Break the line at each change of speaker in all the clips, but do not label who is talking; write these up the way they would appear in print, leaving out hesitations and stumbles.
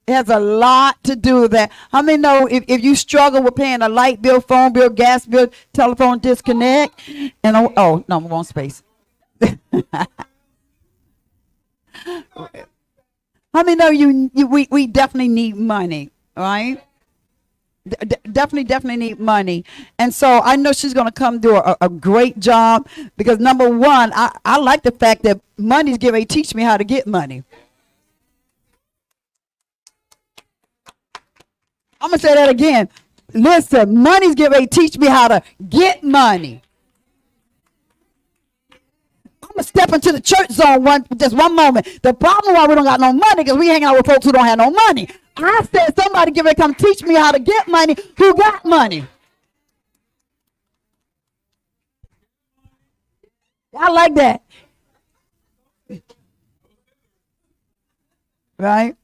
It has a lot to do with that. How many know if you struggle with paying a light bill, phone bill, gas bill, telephone disconnect, and no, wrong space. How many know we definitely need money, right? Definitely need money. And so I know she's going to come do a great job because number one, I like the fact that money's going to teach me how to get money. I'm going to say that again. Listen, money's getting ready to teach me how to get money. I'm going to step into the church zone just one moment. The problem why we don't got no money because we hang out with folks who don't have no money. I said somebody get ready to come teach me how to get money who got money. I like that. Right?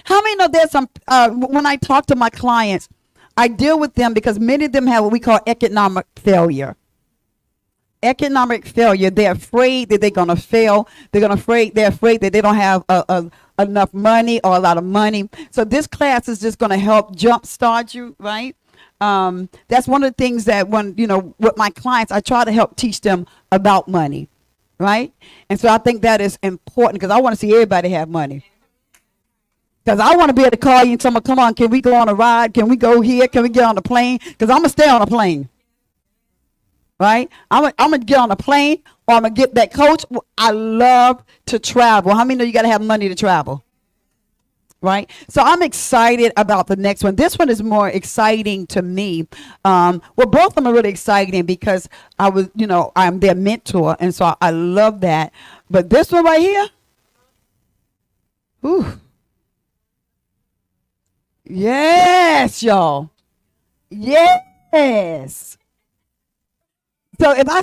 How many know there's some, when I talk to my clients, I deal with them because many of them have what we call economic failure. Economic failure. They're afraid that they're going to fail. They're afraid that they don't have enough money or a lot of money. So this class is just going to help jumpstart you, right? That's one of the things that with my clients, I try to help teach them about money, right? And so I think that is important because I want to see everybody have money. Because I want to be able to call you and someone, come on, can we go on a ride? Can we go here? Can we get on a plane? Because I'm going to stay on a plane. Right? I'm going to get on a plane or I'm going to get that coach. I love to travel. How many know you got to have money to travel? Right? So I'm excited about the next one. This one is more exciting to me. Well, both of them are really exciting because I'm their mentor. And so I love that. But this one right here, ooh. Yes, y'all. Yes. So if I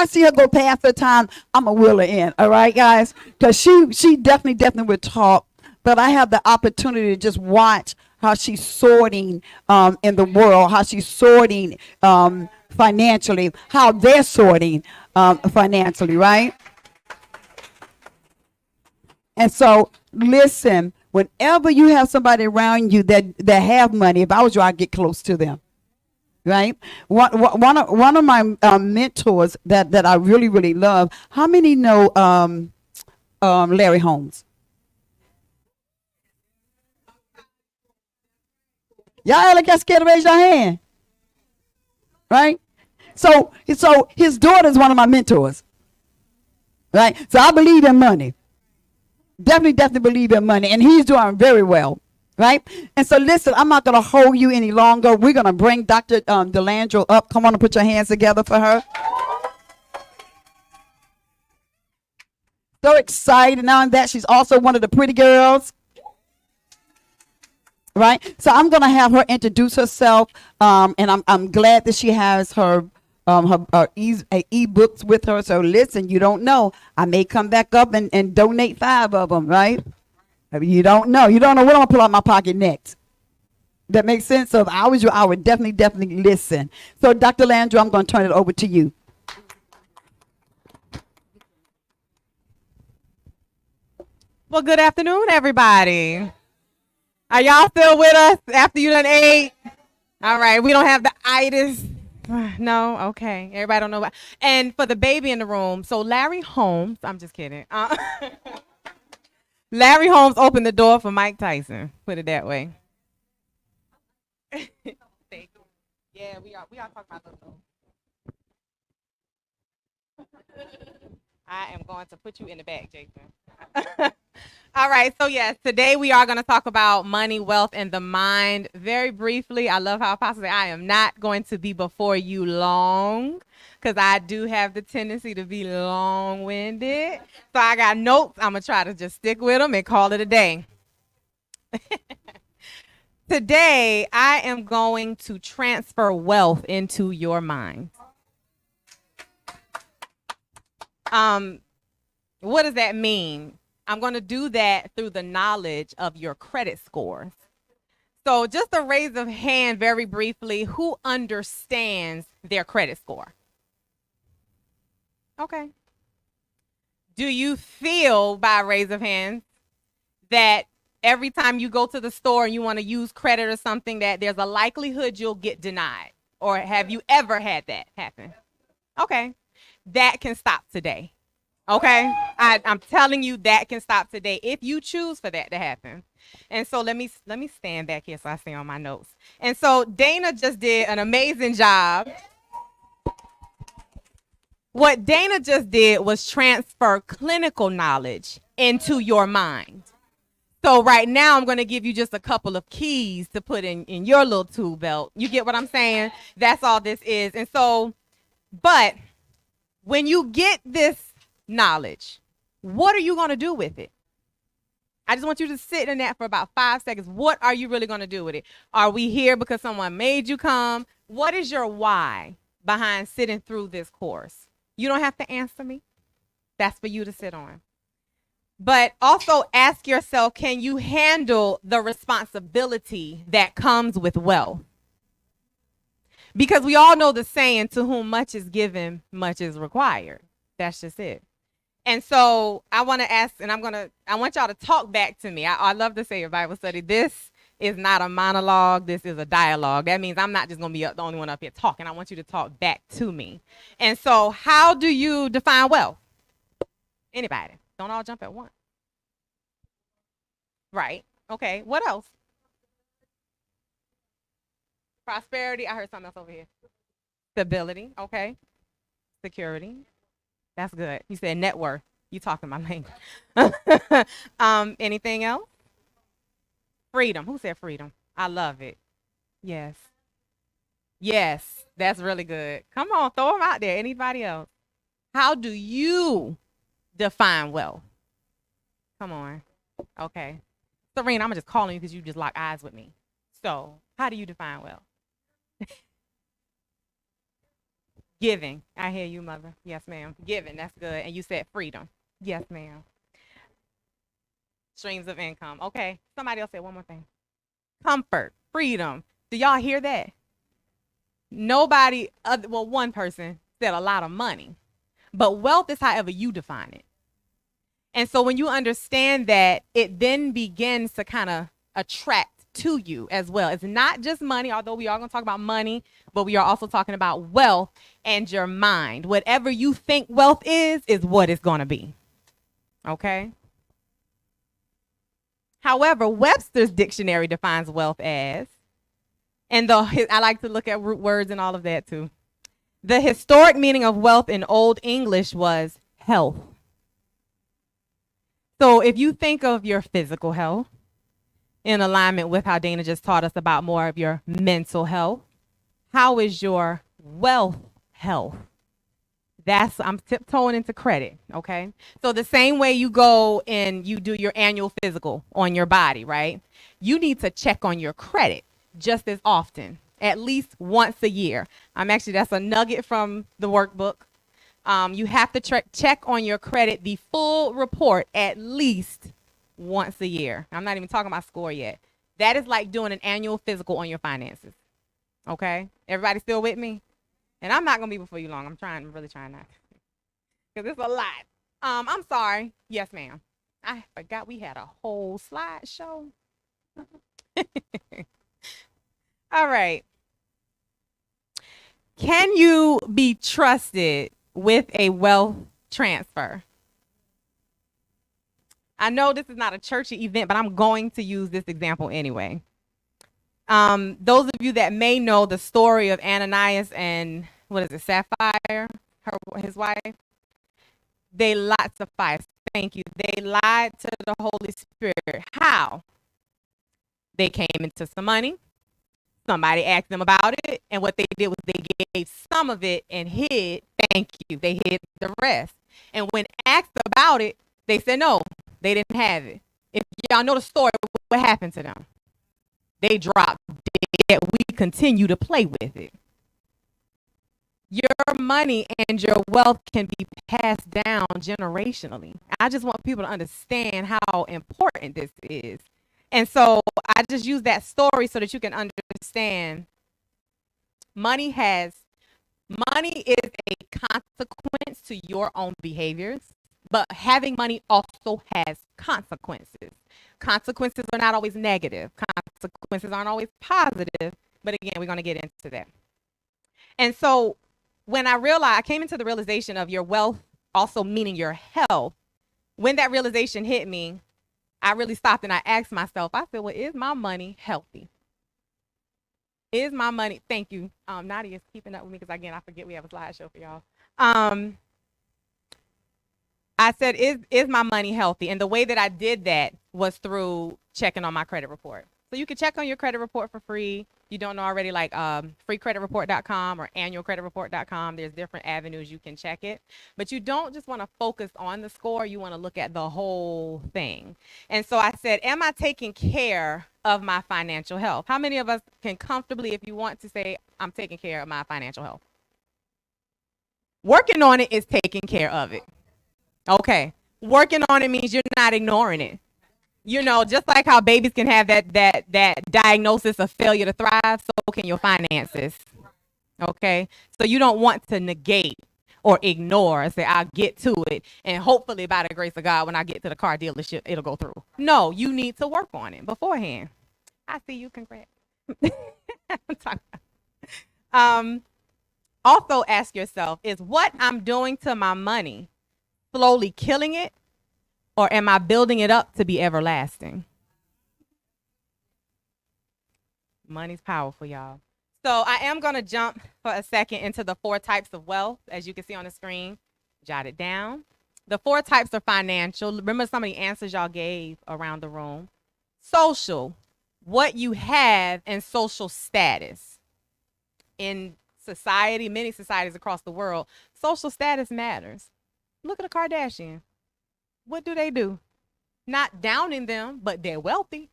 see her go past her time, I'm gonna wheel her in. All right, guys, because she definitely would talk. But I have the opportunity to just watch how she's sorting in the world, how she's sorting financially, how they're sorting financially, right? And so, listen, whenever you have somebody around you that have money, if I was you, I'd get close to them. Right? One of my mentors that I really, really love. How many know Larry Holmes? Y'all got scared to raise your hand. Right? So his daughter is one of my mentors. Right? So I believe in money. Definitely believe in money. And he's doing very well. Right? And so listen, I'm not going to hold you any longer. We're going to bring Dr. DeLandro up. Come on and put your hands together for her. So excited. Now that she's also one of the pretty girls. Right? So I'm going to have her introduce herself. And I'm glad that she has her e-books with her. So listen, you don't know. I may come back up and donate 5 of them, right? You don't know. You don't know what I'm going to pull out my pocket next. That makes sense? So if I was you, I would definitely listen. So Dr. Landry, I'm going to turn it over to you.
Well, good afternoon, everybody. Are y'all still with us after you done ate? All right. We don't have the itis. No? Okay. Everybody don't know about. And for the baby in the room, so Larry Holmes, I'm just kidding. Larry Holmes opened the door for Mike Tyson. Put it that way. Thank you. Yeah, we are talking about those. I am going to put you in the back, Jason. All right. So yes, today we are going to talk about money, wealth, and the mind. Very briefly, I love how Apostle said, I am not going to be before you long because I do have the tendency to be long-winded. So I got notes. I'm going to try to just stick with them and call it a day. Today, I am going to transfer wealth into your mind. What does that mean? I'm going to do that through the knowledge of your credit scores. So just a raise of hand very briefly, who understands their credit score? Okay. Do you feel, by a raise of hands, that every time you go to the store and you want to use credit or something, that there's a likelihood you'll get denied? Or have you ever had that happen? Okay. That can stop today. Okay. I'm telling you, that can stop today if you choose for that to happen. And so let me stand back here so I stay on my notes. And so Dana just did an amazing job. What Dana just did was transfer clinical knowledge into your mind. So right now I'm going to give you just a couple of keys to put in your little tool belt. You get what I'm saying? That's all this is. And so, but when you get this knowledge, what are you going to do with it? I just want you to sit in that for about 5 seconds. What are you really going to do with it? Are we here because someone made you come? What is your why behind sitting through this course? You don't have to answer me. That's for you to sit on. But also ask yourself, can you handle the responsibility that comes with wealth? Because we all know the saying, to whom much is given, much is required. That's just it. And so I want to ask, and I want y'all to talk back to me. I love to say a Bible study. This is not a monologue. This is a dialogue. That means I'm not just going to be the only one up here talking. I want you to talk back to me. And so how do you define wealth? Anybody? Don't all jump at once. Right. Okay. What else? Prosperity. I heard something else over here. Stability. Okay. Security. That's good. You said net worth. You talking my language. Anything else? Freedom. Who said freedom? I love it. Yes. Yes. That's really good. Come on, throw them out there. Anybody else? How do you define wealth? Come on. Okay. Serena, I'm just calling you because you just lock eyes with me. So, how do you define wealth? Giving. I hear you, mother. Yes, ma'am. Giving. That's good. And you said freedom. Yes, ma'am. Streams of income. Okay. Somebody else said one more thing. Comfort. Freedom. Do y'all hear that? Nobody, well, one person said a lot of money. But wealth is however you define it. And so when you understand that, it then begins to kind of attract to you as well. It's not just money, although we are going to talk about money, but we are also talking about wealth and your mind. Whatever you think wealth is what it's going to be. Okay? However, Webster's dictionary defines wealth as, and I like to look at root words and all of that too. The historic meaning of wealth in Old English was health. So if you think of your physical health in alignment with how Dana just taught us about more of your mental health, how is your wealth health? I'm tiptoeing into credit, okay? So the same way you go and you do your annual physical on your body, right? You need to check on your credit just as often, at least once a year. That's a nugget from the workbook. You have to check on your credit, the full report, at least once a year. I'm not even talking about score yet. That is like doing an annual physical on your finances. Okay? Everybody still with me? And I'm not going to be before you long. I'm really trying not. Because it's a lot. I'm sorry. Yes, ma'am. I forgot we had a whole slideshow. All right. Can you be trusted with a wealth transfer? I know this is not a churchy event, but I'm going to use this example anyway. Those of you that may know the story of Ananias and Sapphira, his wife, they lied to Sapphira. Thank you. They lied to the Holy Spirit. How? They came into some money. Somebody asked them about it, and what they did was they gave some of it and hid. Thank you. They hid the rest. And when asked about it, they said no, they didn't have it. If y'all know the story, what happened to them? They dropped dead. We continue to play with it. Your money and your wealth can be passed down generationally. I just want people to understand how important this is. And so I just use that story so that you can understand money is a consequence to your own behaviors, but having money also has consequences. Consequences are not always negative. Consequences aren't always positive. But again, we're going to get into that. And so when I came into the realization of your wealth also meaning your health, when that realization hit me, I really stopped and I asked myself, I said, well, is my money healthy? Is my money, thank you. Nadia's keeping up with me because again, I forget we have a slideshow for y'all. I said, is my money healthy? And the way that I did that was through checking on my credit report. So you can check on your credit report for free. You don't know already, like freecreditreport.com or annualcreditreport.com. There's different avenues you can check it. But you don't just want to focus on the score. You want to look at the whole thing. And so I said, am I taking care of my financial health? How many of us can comfortably, if you want to say, I'm taking care of my financial health? Working on it is taking care of it. Okay. Working on it means you're not ignoring it. You know, just like how babies can have that diagnosis of failure to thrive, so can your finances. Okay. So you don't want to negate or ignore and say, I'll get to it. And hopefully by the grace of God, when I get to the car dealership, it'll go through. No, you need to work on it beforehand. I see you. Congrats. Also ask yourself, is what I'm doing to my money slowly killing it, or am I building it up to be everlasting? Money's powerful, y'all. So I am going to jump for a second into the 4 types of wealth, as you can see on the screen. Jot it down. The 4 types are financial. Remember some of the answers y'all gave around the room. Social, what you have, and social status. In society, many societies across the world, social status matters. Look at the Kardashians. What do? Not downing them, but they're wealthy.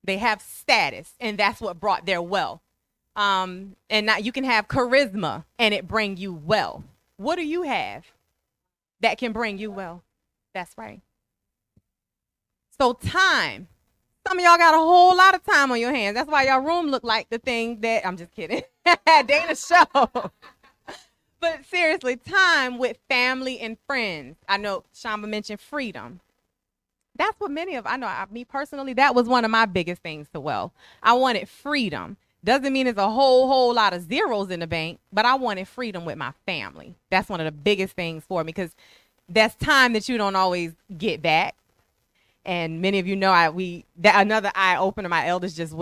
They have status, and that's what brought their wealth. And now you can have charisma, and it bring you wealth. What do you have that can bring you wealth? That's right. So time. Some of y'all got a whole lot of time on your hands. That's why y'all room look like the thing that, I'm just kidding, Dana show. But seriously, time with family and friends. I know Shamba mentioned freedom. That's what me personally, that was one of my biggest things to wealth. I wanted freedom. Doesn't mean there's a whole lot of zeros in the bank, but I wanted freedom with my family. That's one of the biggest things for me because that's time that you don't always get back. And many of you know another eye opener, my eldest just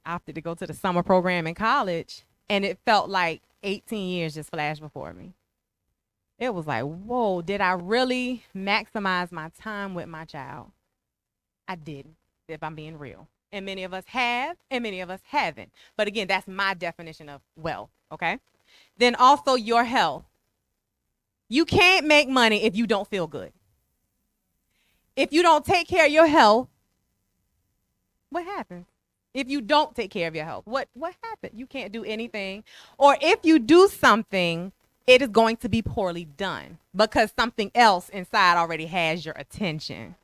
opted to go to the summer program in college, and it felt like 18 years just flashed before me. It was like, whoa, did I really maximize my time with my child? I didn't, if I'm being real. And many of us have, and many of us haven't. But again, that's my definition of wealth, okay? Then also your health. You can't make money if you don't feel good. If you don't take care of your health, what happens? If you don't take care of your health, what happened? You can't do anything. Or if you do something, it is going to be poorly done because something else inside already has your attention.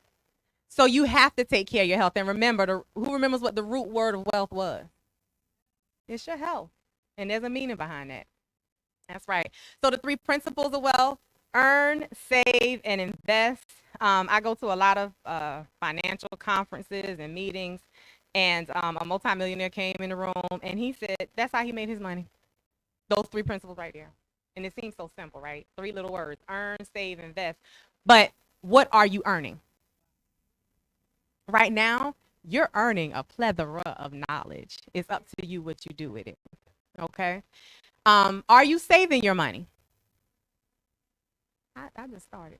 So you have to take care of your health. And remember, who remembers what the root word of wealth was? It's your health. And there's a meaning behind that. That's right. So the 3 principles of wealth: earn, save, and invest. I go to a lot of financial conferences and meetings, and a multimillionaire came in the room, and he said that's how he made his money. Those 3 principles right there. And it seems so simple, right? 3 little words: earn, save, invest. But what are you earning? Right now, you're earning a plethora of knowledge. It's up to you what you do with it. Okay? Are you saving your money? I just started.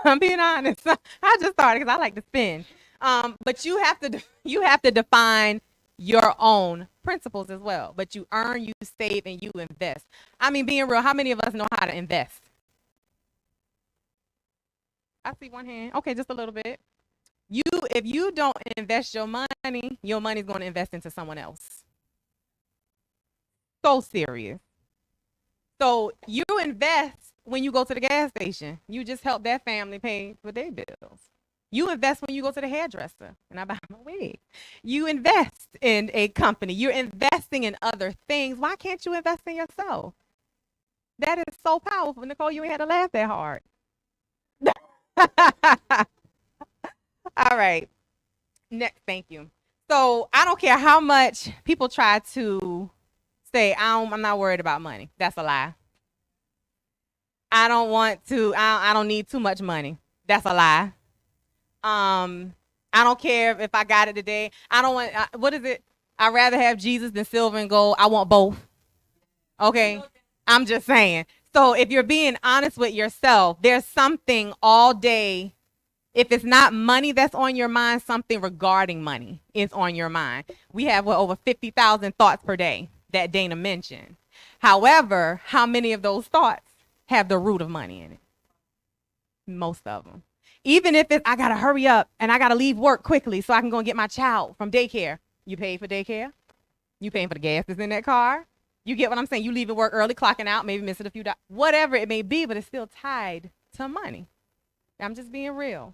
I'm being honest. I just started because I like to spend. But you have to define your own principles as well. But you earn, you save, and you invest. I mean, being real, how many of us know how to invest? I see one hand. Okay, just a little bit. If you don't invest your money's going to invest into someone else. So serious. So you invest when you go to the gas station. You just help that family pay for their bills. You invest when you go to the hairdresser and I buy my wig. You invest in a company. You're investing in other things. Why can't you invest in yourself? That is so powerful. Nicole, you ain't had to laugh that hard. All right. Next, thank you. So I don't care how much people try to say I'm not worried about money. That's a lie. I don't want to. I don't need too much money. That's a lie. I don't care if I got it today. I don't want. What is it? I'd rather have Jesus than silver and gold. I want both. Okay. I'm just saying. So if you're being honest with yourself, there's something all day. If it's not money that's on your mind, something regarding money is on your mind. We have over 50,000 thoughts per day that Dana mentioned. However, how many of those thoughts have the root of money in it? Most of them. Even if it's, I got to hurry up and I got to leave work quickly so I can go and get my child from daycare. You paid for daycare? You paying for the gas that's in that car? You get what I'm saying? You leaving work early, clocking out, maybe missing a few dollars, whatever it may be, but it's still tied to money. I'm just being real.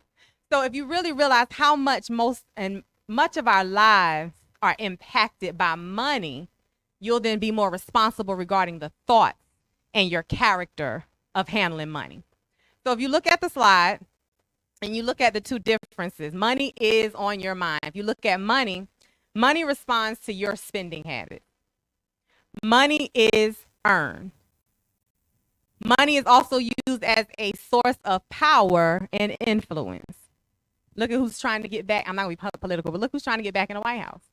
So if you really realize how much much of our lives are impacted by money, you'll then be more responsible regarding the thoughts and your character of handling money. So if you look at the slide and you look at the two differences, money is on your mind. If you look at money, money responds to your spending habit. Money is earned. Money is also used as a source of power and influence. Look at who's trying to get back. I'm not going to be political, but look who's trying to get back in the White House.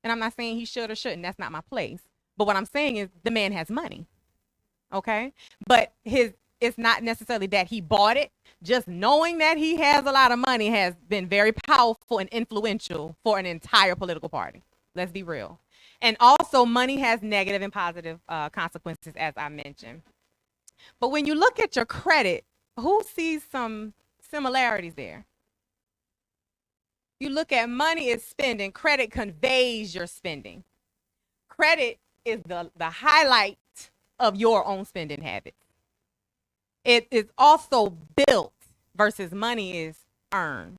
And I'm not saying he should or shouldn't. That's not my place. But what I'm saying is the man has money. Okay? But it's not necessarily that he bought it. Just knowing that he has a lot of money has been very powerful and influential for an entire political party. Let's be real. And also, money has negative and positive consequences, as I mentioned. But when you look at your credit, who sees some similarities there? You look at money is spending, credit conveys your spending. Credit is the highlight of your own spending habits. It is also built versus money is earned.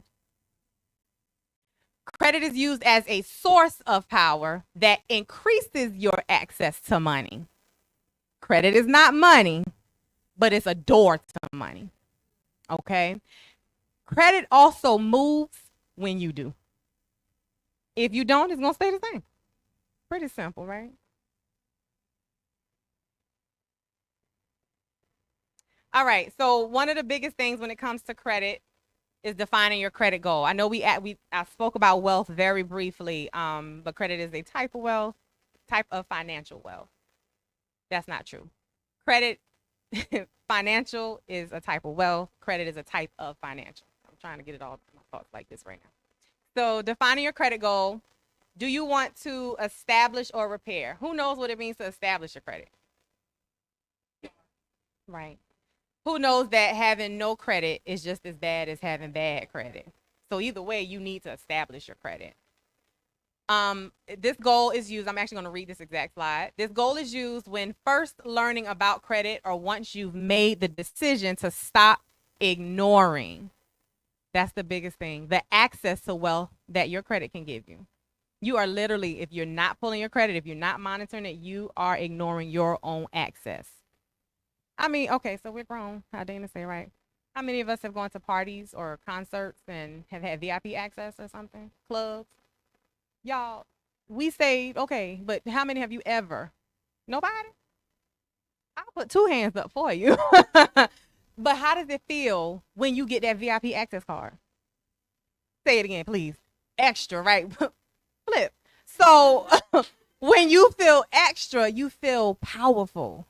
Credit is used as a source of power that increases your access to money. Credit is not money, but it's a door to money. Okay? Credit also moves when you do. If you don't, it's going to stay the same. Pretty simple, right? All right. So one of the biggest things when it comes to credit is defining your credit goal. I know I spoke about wealth very briefly, but credit is a type of wealth, type of financial wealth. That's not true. Credit, financial is a type of wealth. Credit is a type of financial. I'm trying to get it all my thoughts like this right now. So defining your credit goal. Do you want to establish or repair? Who knows what it means to establish your credit? Right. Who knows that having no credit is just as bad as having bad credit? So either way, you need to establish your credit. This goal is used, I'm actually going to read this exact slide. This goal is used when first learning about credit or once you've made the decision to stop ignoring. That's the biggest thing, the access to wealth that your credit can give you. You are literally, if you're not pulling your credit, if you're not monitoring it, you are ignoring your own access. I mean, okay, so we're grown, how Dana say, right? How many of us have gone to parties or concerts and have had VIP access or something? Clubs? Y'all, we say, okay, but how many have you ever? Nobody? I'll put 2 hands up for you. But how does it feel when you get that VIP access card? Say it again, please. Extra, right? Flip. So when you feel extra, you feel powerful.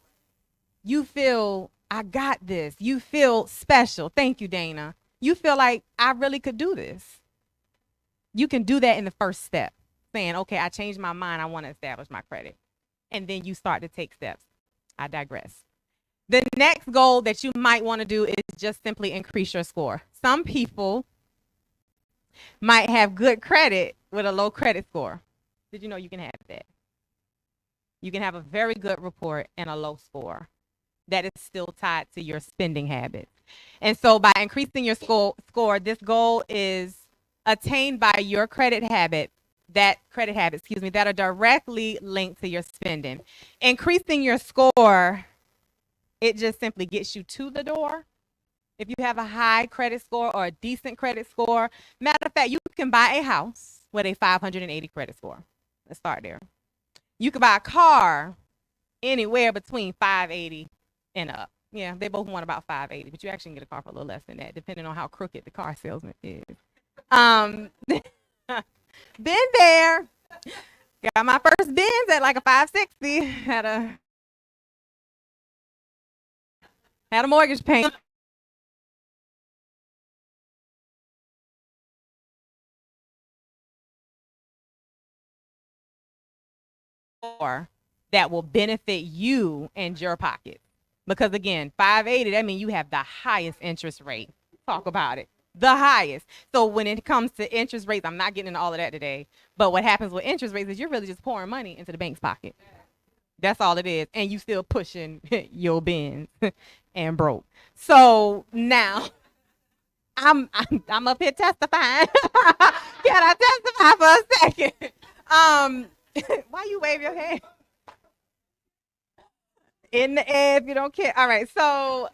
You feel, I got this. You feel special. Thank you, Dana. You feel like I really could do this. You can do that in the first step, saying, okay, I changed my mind. I want to establish my credit. And then you start to take steps. I digress. The next goal that you might want to do is just simply increase your score. Some people might have good credit with a low credit score. Did you know you can have that? You can have a very good report and a low score that is still tied to your spending habits. And so by increasing your score, this goal is attained by your credit habits that are directly linked to your spending. Increasing your score, it just simply gets you to the door, If you have a high credit score or a decent credit score, matter of fact, you can buy a house with a 580 credit score. Let's start there. You can buy a car anywhere between 580 and up. Yeah, they both want about 580, but you actually can get a car for a little less than that, depending on how crooked the car salesman is. Been there. Got my first Benz at like a 560. Had a mortgage payment that will benefit you and your pocket. Because again, 580, that means you have the highest interest rate. Talk about it. The highest. So when it comes to interest rates, I'm not getting into all of that today. But what happens with interest rates is you're really just pouring money into the bank's pocket. That's all it is. And you still pushing your bins and broke. So now I'm up here testifying. Can I testify for a second? Why you wave your hand? In the air if you don't care. All right. So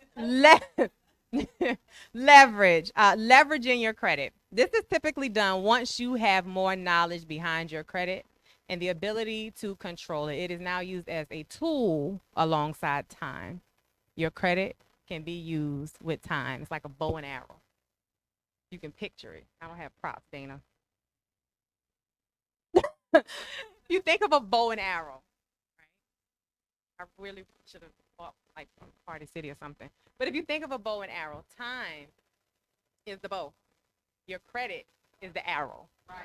leverage, leveraging your credit. This is typically done once you have more knowledge behind your credit and the ability to control it. It is now used as a tool alongside time. Your credit can be used with time. It's like a bow and arrow. You can picture it. I don't have props, Dana. You think of a bow and arrow, right? I really should have bought like from Party City or something. But if you think of a bow and arrow, time is the bow. Your credit is the arrow. Right.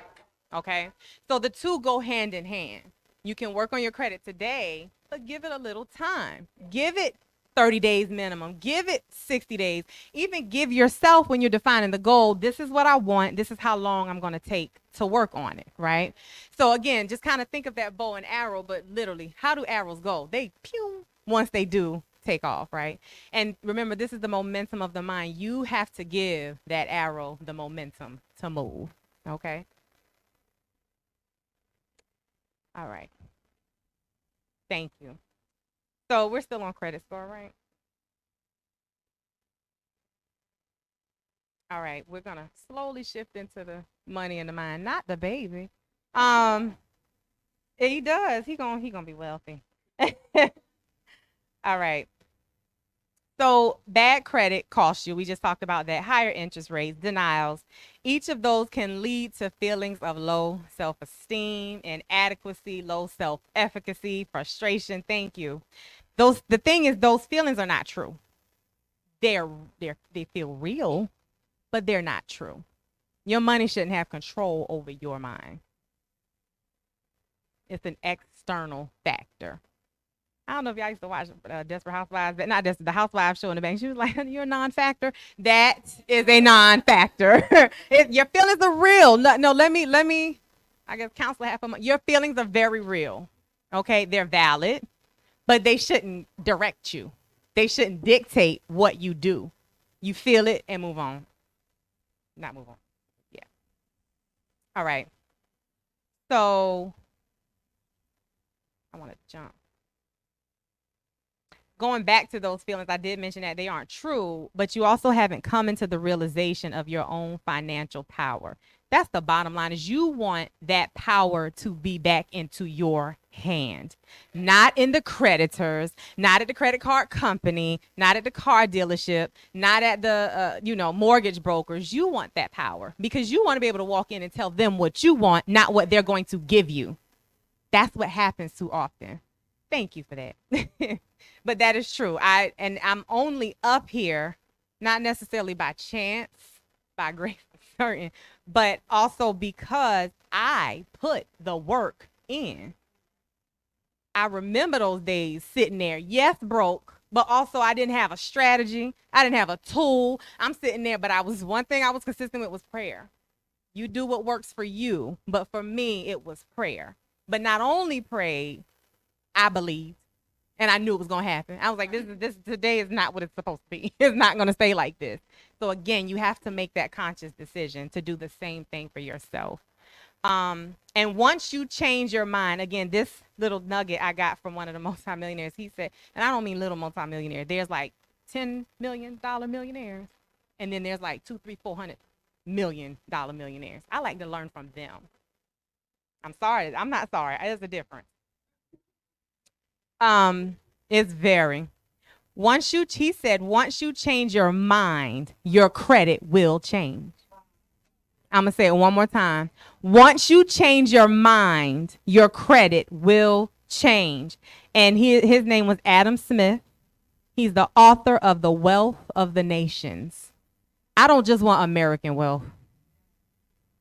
Okay? So the two go hand in hand. You can work on your credit today, but give it a little time. Give it 30 days minimum. Give it 60 days. Even give yourself, when you're defining the goal, this is what I want. This is how long I'm going to take to work on it, right? So again, just kind of think of that bow and arrow, but literally, how do arrows go? They pew once they do take off, right? And remember, this is the momentum of the mind. You have to give that arrow the momentum to move, okay? All right. Thank you. So we're still on credit score, right? All right, we're gonna slowly shift into the money and the mind, not the baby. Um, he does. He gonna be wealthy. All right. So bad credit costs you. We just talked about that. Higher interest rates, denials. Each of those can lead to feelings of low self-esteem, inadequacy, low self-efficacy, frustration. Thank you. The thing is, those feelings are not true. They feel real, but they're not true. Your money shouldn't have control over your mind. It's an external factor. I don't know if y'all used to watch Desperate Housewives, but not the Housewives show in the bank. She was like, "You're a non-factor." That is a non-factor. Your feelings are real. No, let me. I guess counsel half of your feelings are very real. Okay, they're valid, but they shouldn't direct you. They shouldn't dictate what you do. You feel it and move on. Not move on. Yeah. All right. So I want to jump. Going back to those feelings, I did mention that they aren't true, but you also haven't come into the realization of your own financial power. That's the bottom line, is you want that power to be back into your hand, not in the creditors, not at the credit card company, not at the car dealership, not at the mortgage brokers. You want that power because you want to be able to walk in and tell them what you want, not what they're going to give you. That's what happens too often. Thank you for that. But that is true. I'm only up here, not necessarily by chance, by grace, certain, but also because I put the work in. I remember those days sitting there, yes, broke, but also I didn't have a strategy. I didn't have a tool. I'm sitting there, but one thing I was consistent with was prayer. You do what works for you, but for me, it was prayer. But not only prayed, I believed. And I knew it was going to happen. I was like, this today is not what it's supposed to be. It's not going to stay like this. So again, you have to make that conscious decision to do the same thing for yourself. And once you change your mind, again, this little nugget I got from one of the multimillionaires, he said, and I don't mean little multimillionaire, there's like $10 million millionaires. And then there's like 2, 3, $400 million millionaires. I like to learn from them. I'm sorry. I'm not sorry. There's a difference. It's very. He said, once you change your mind, your credit will change. I'm going to say it one more time. Once you change your mind, your credit will change. And his name was Adam Smith. He's the author of The Wealth of the Nations. I don't just want American wealth.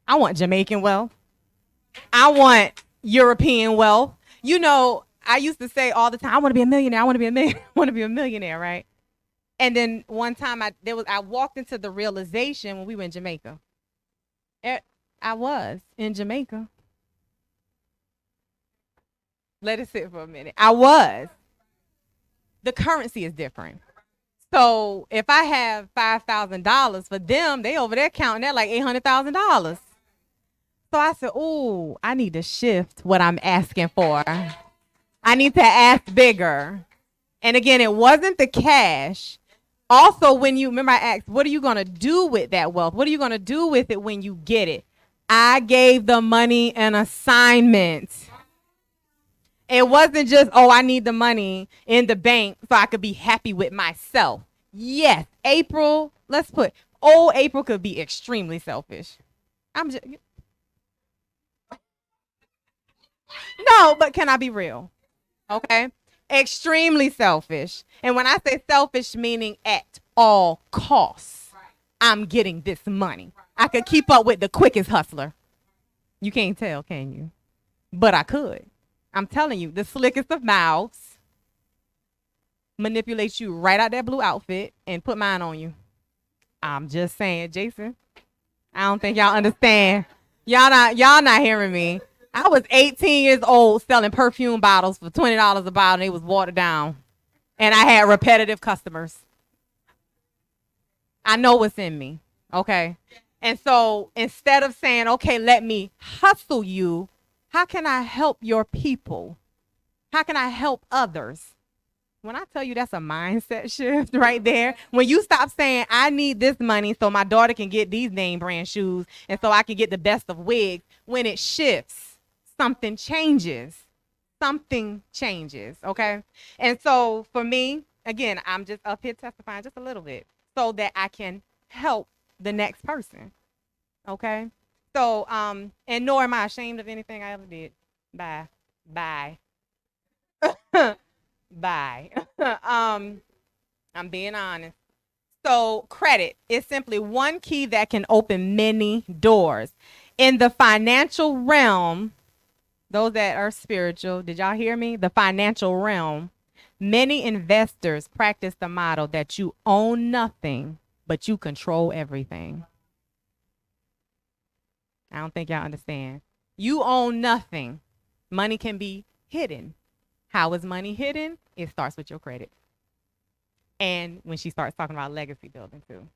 I want Jamaican wealth. I want European wealth. You know, I used to say all the time, I want to be a millionaire. I want to be a millionaire. I want to be a millionaire, right? And then one time I walked into the realization when we were in Jamaica. I was in Jamaica. Let it sit for a minute. I was. The currency is different. So if I have $5,000 for them, they over there counting that like $800,000. So I said, "Ooh, I need to shift what I'm asking for. I need to ask bigger." And again, it wasn't the cash. Also, when you remember, I asked, "What are you going to do with that wealth? What are you going to do with it when you get it?" I gave the money an assignment. It wasn't just, "Oh, I need the money in the bank so I could be happy with myself." Yes, April, April could be extremely selfish. No, but can I be real? Okay. Extremely selfish. And when I say selfish, meaning at all costs, I'm getting this money. I could keep up with the quickest hustler. You can't tell, can you? But I could. I'm telling you, the slickest of mouths manipulate you right out that blue outfit and put mine on you. I'm just saying, Jason. I don't think y'all understand. Y'all not hearing me. I was 18 years old selling perfume bottles for $20 a bottle, and they was watered down. And I had repetitive customers. I know what's in me, okay? And so instead of saying, "Okay, let me hustle you," how can I help your people? How can I help others? When I tell you that's a mindset shift right there, when you stop saying, "I need this money so my daughter can get these name brand shoes and so I can get the best of wigs," when it shifts, something changes. Something changes, okay? And so for me, again, I'm just up here testifying just a little bit so that I can help the next person, okay? So, and nor am I ashamed of anything I ever did. Bye. Bye. I'm being honest. So credit is simply one key that can open many doors. In the financial realm, those that are spiritual, did y'all hear me? The financial realm, many investors practice the model that you own nothing, but you control everything. I don't think y'all understand. You own nothing. Money can be hidden. How is money hidden? It starts with your credit. And when she starts talking about legacy building too,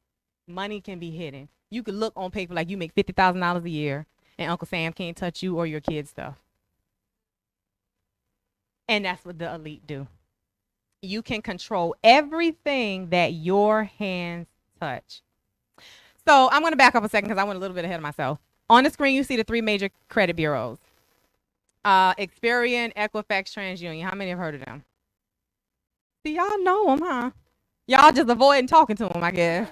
money can be hidden. You could look on paper like you make $50,000 a year and Uncle Sam can't touch you or your kids' stuff. And that's what the elite do. You can control everything that your hands touch. So I'm going to back up a second because I went a little bit ahead of myself. On the screen, you see the three major credit bureaus. Experian, Equifax, TransUnion. How many have heard of them? See, y'all know them, huh? Y'all just avoiding talking to them, I guess.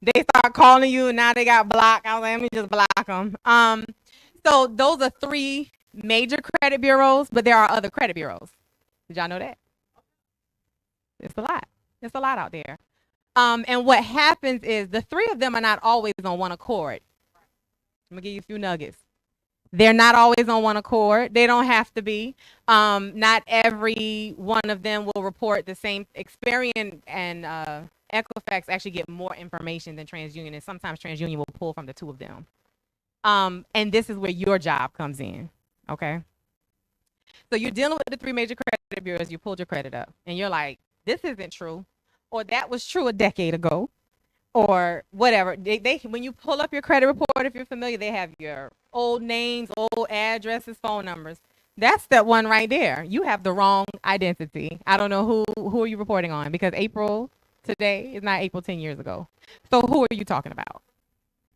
They start calling you, and now they got blocked. I was like, let me just block them. So those are three major credit bureaus, but there are other credit bureaus. Did y'all know that? It's a lot. It's a lot out there. And what happens is the three of them are not always on one accord. I'm going to give you a few nuggets. They're not always on one accord. They don't have to be. Not every one of them will report the same. Experian and Equifax actually get more information than TransUnion, and sometimes TransUnion will pull from the two of them. And this is where your job comes in, okay? So you're dealing with the three major credit bureaus. You pulled your credit up, and you're like, this isn't true, or that was true a decade ago, or whatever. They when you pull up your credit report, if you're familiar, they have your old names, old addresses, phone numbers. That's step one right there. You have the wrong identity. I don't know who are you reporting on, because April today. It's not April 10 years ago. So who are you talking about?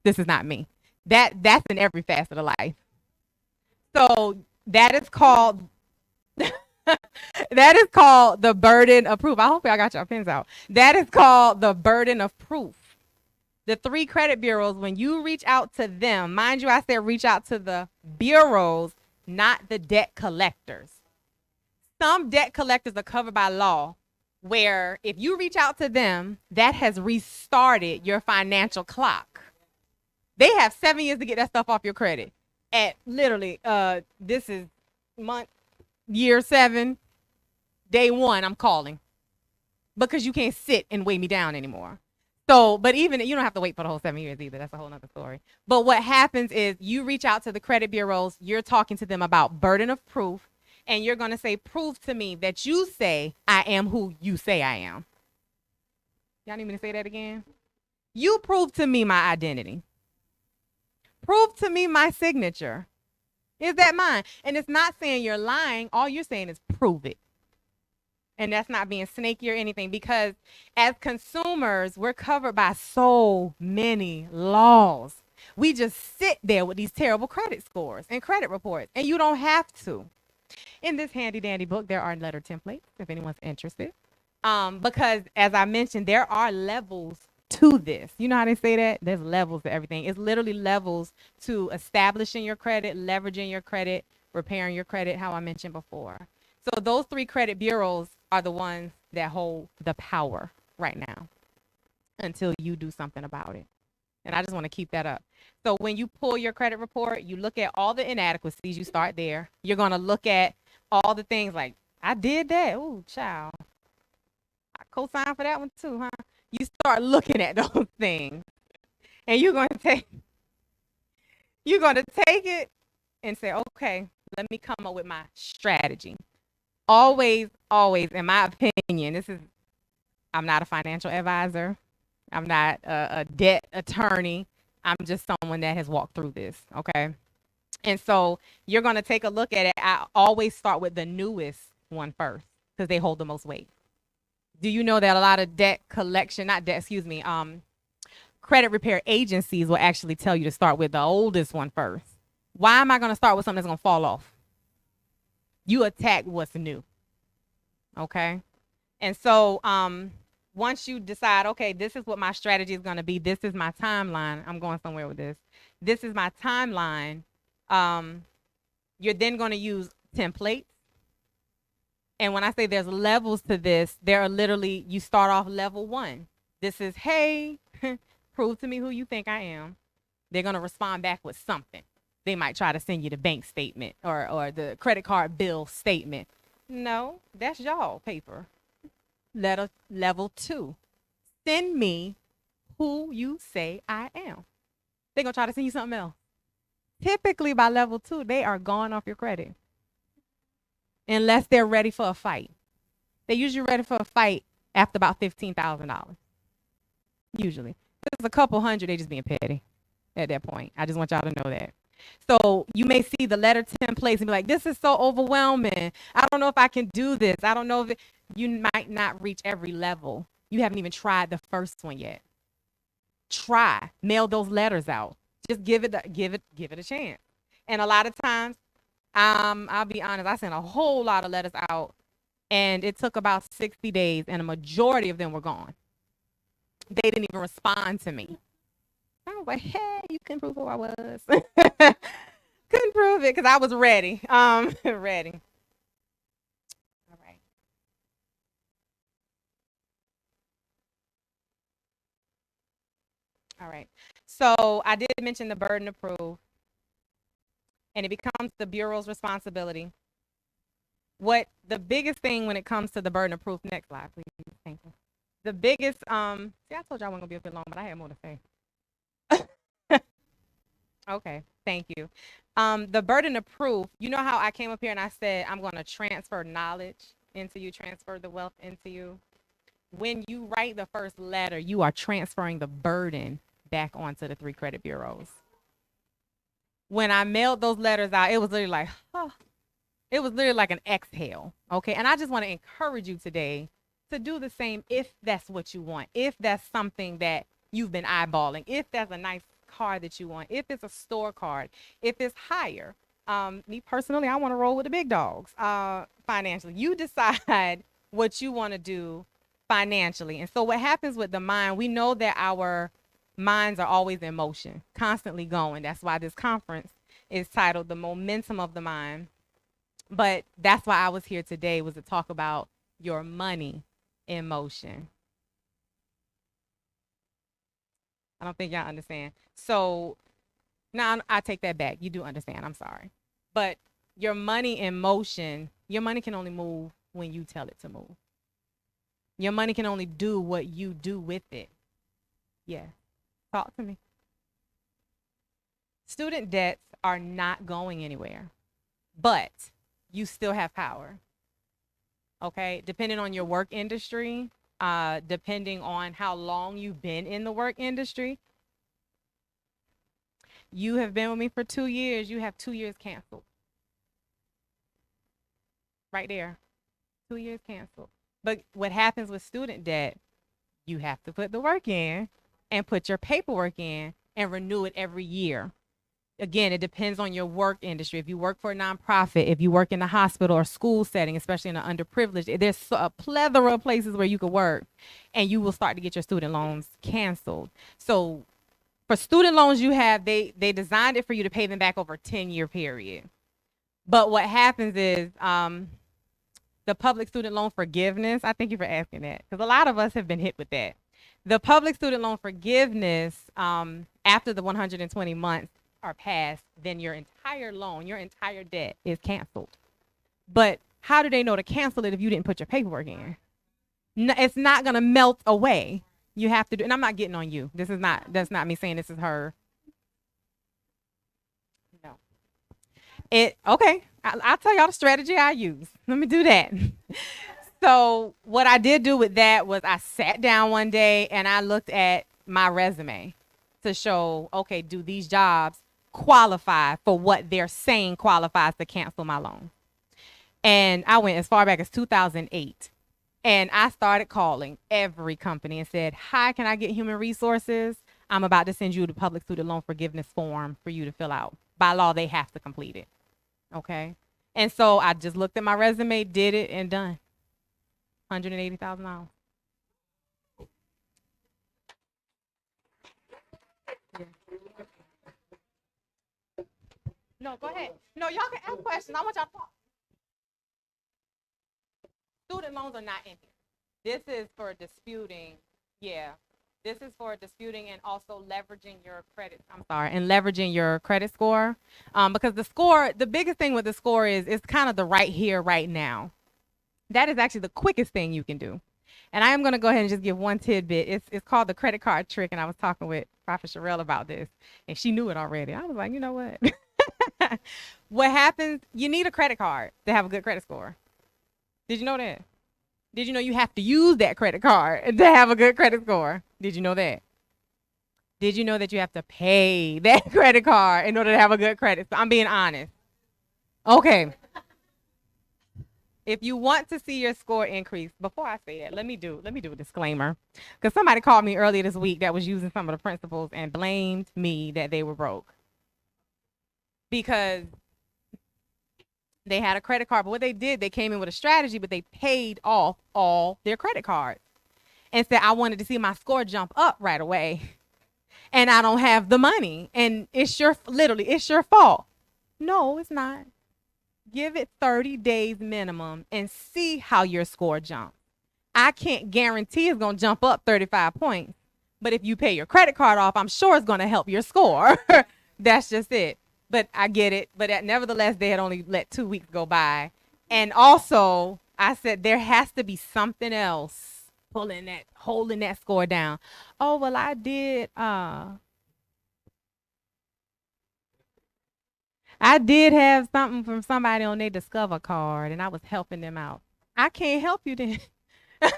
This is not me. That's in every facet of life. So that is called that is called the burden of proof. I hope y'all got your pens out. That is called the burden of proof. The 3 credit bureaus, when you reach out to them, mind you, I said reach out to the bureaus, not the debt collectors. Some debt collectors are covered by law, where if you reach out to them, that has restarted your financial clock. They have 7 years to get that stuff off your credit. At literally, this is year 7, day 1, I'm calling because you can't sit and weigh me down anymore. So, but even you don't have to wait for the whole 7 years either. That's a whole nother story. But what happens is you reach out to the credit bureaus, you're talking to them about burden of proof, and you're going to say, prove to me that you say I am who you say I am. Y'all need me to say that again? You prove to me my identity. Prove to me my signature. Is that mine? And it's not saying you're lying. All you're saying is prove it. And that's not being snaky or anything, because as consumers, we're covered by so many laws. We just sit there with these terrible credit scores and credit reports, and you don't have to. In this handy dandy book, there are letter templates if anyone's interested. Because as I mentioned, there are levels to this. You know how they say that? There's levels to everything. It's literally levels to establishing your credit, leveraging your credit, repairing your credit, how I mentioned before. So those 3 credit bureaus are the ones that hold the power right now until you do something about it. And I just want to keep that up. So when you pull your credit report, you look at all the inadequacies, you start there. You're going to look at all the things like, I did that. Ooh, child. I co-signed for that one too, huh? You start looking at those things, and you're going to take it and say, okay, let me come up with my strategy. Always, in my opinion, I'm not a financial advisor. I'm not a debt attorney. I'm just someone that has walked through this, okay? And so you're going to take a look at it. I always start with the newest one first because they hold the most weight. Do you know that a lot of credit repair agencies will actually tell you to start with the oldest one first? Why am I going to start with something that's going to fall off? You attack what's new, okay? And so once you decide, okay, this is what my strategy is going to be, this is my timeline, I'm going somewhere with this. This is my timeline. You're then going to use templates. And when I say there's levels to this, there are literally, you start off level 1. This is, hey, prove to me who you think I am. They're going to respond back with something. They might try to send you the bank statement or the credit card bill statement. No, that's y'all paper. Level 2. Send me who you say I am. They're going to try to send you something else. Typically by level 2, they are gone off your credit. Unless they're ready for a fight. They're usually ready for a fight after about $15,000. Usually. There's a couple hundred, they just being petty at that point. I just want y'all to know that. So you may see the letter templates and be like, this is so overwhelming. I don't know if I can do this. I don't know if you might not reach every level. You haven't even tried the first one yet. Try. Mail those letters out. Just give it a chance. And a lot of times, I'll be honest, I sent a whole lot of letters out, and it took about 60 days, and a majority of them were gone. They didn't even respond to me. I was like, hey, you couldn't prove who I was. Couldn't prove it because I was ready. Ready. All right. All right. So I did mention the burden of proof, and it becomes the Bureau's responsibility. What the biggest thing when it comes to the burden of proof, next slide, please. Thank you. The biggest, see, I told you I wasn't gonna be a bit long, but I had more to say. Okay, thank you. The burden of proof, you know how I came up here and I said, I'm going to transfer knowledge into you, transfer the wealth into you. When you write the first letter, you are transferring the burden back onto the 3 credit bureaus. When I mailed those letters out, it was literally like, it was literally like an exhale. Okay. And I just want to encourage you today to do the same if that's what you want, if that's something that you've been eyeballing, if that's a nice car that you want, if it's a store card, if it's higher. Me personally, I want to roll with the big dogs financially. You decide what you want to do financially. And so what happens with the mind, we know that our minds are always in motion, constantly going. That's why this conference is titled The Momentum of the Mind. But that's why I was here today, was to talk about your money in motion. I don't think y'all understand. So now I take that back. You do understand. I'm sorry. But your money in motion, your money can only move when you tell it to move. Your money can only do what you do with it. Yeah. Talk to me. Student debts are not going anywhere, but you still have power. Okay? Depending on your work industry, depending on how long you've been in the work industry. You have been with me for 2 years. You have 2 years canceled. Right there. 2 years canceled. But what happens with student debt, you have to put the work in and put your paperwork in and renew it every year. Again, it depends on your work industry. If you work for a nonprofit, if you work in a hospital or school setting, especially in an underprivileged, there's a plethora of places where you could work and you will start to get your student loans canceled. So for student loans you have, they designed it for you to pay them back over a 10-year period. But what happens is the public student loan forgiveness, I thank you for asking that, because a lot of us have been hit with that. The public student loan forgiveness, after the 120 months are passed, then your entire loan, your entire debt is canceled. But how do they know to cancel it if you didn't put your paperwork in? No, it's not going to melt away. You have to do, and I'm not getting on you. That's not me saying this is her. No. Okay. I'll tell y'all the strategy I use. Let me do that. So what I did do with that was I sat down one day and I looked at my resume to show, okay, do these jobs qualify for what they're saying qualifies to cancel my loan? And I went as far back as 2008. And I started calling every company and said, hi, can I get human resources? I'm about to send you the public student loan forgiveness form for you to fill out. By law, they have to complete it. Okay. And so I just looked at my resume, did it, and done. $180,000. Yeah. No, go ahead. No, y'all can ask questions. I want y'all to talk. Student loans are not in here. This is for disputing. Yeah. This is for disputing and also leveraging your credit. I'm sorry, and leveraging your credit score. Because the biggest thing with the score is it's kind of the right here, right now. That is actually the quickest thing you can do. And I am going to go ahead and just give one tidbit. It's called the credit card trick. And I was talking with Prophet Sherelle about this, and she knew it already. I was like, you know what? What happens, you need a credit card to have a good credit score. Did you know that? Did you know you have to use that credit card to have a good credit score? Did you know that? Did you know that you have to pay that credit card in order to have a good credit score? I'm being honest. Okay. If you want to see your score increase, before I say that, let me do a disclaimer. Because somebody called me earlier this week that was using some of the principles and blamed me that they were broke. Because they had a credit card, but what they did, they came in with a strategy, but they paid off all their credit cards and said, I wanted to see my score jump up right away, and I don't have the money, and it's your fault. No, it's not. Give it 30 days minimum and see how your score jumps. I can't guarantee it's going to jump up 35 points, but if you pay your credit card off, I'm sure it's going to help your score. That's just it. But I get it. But nevertheless, they had only let 2 weeks go by. And also, I said there has to be something else holding that score down. Oh, well, I did have something from somebody on their Discover card, and I was helping them out. I can't help you then.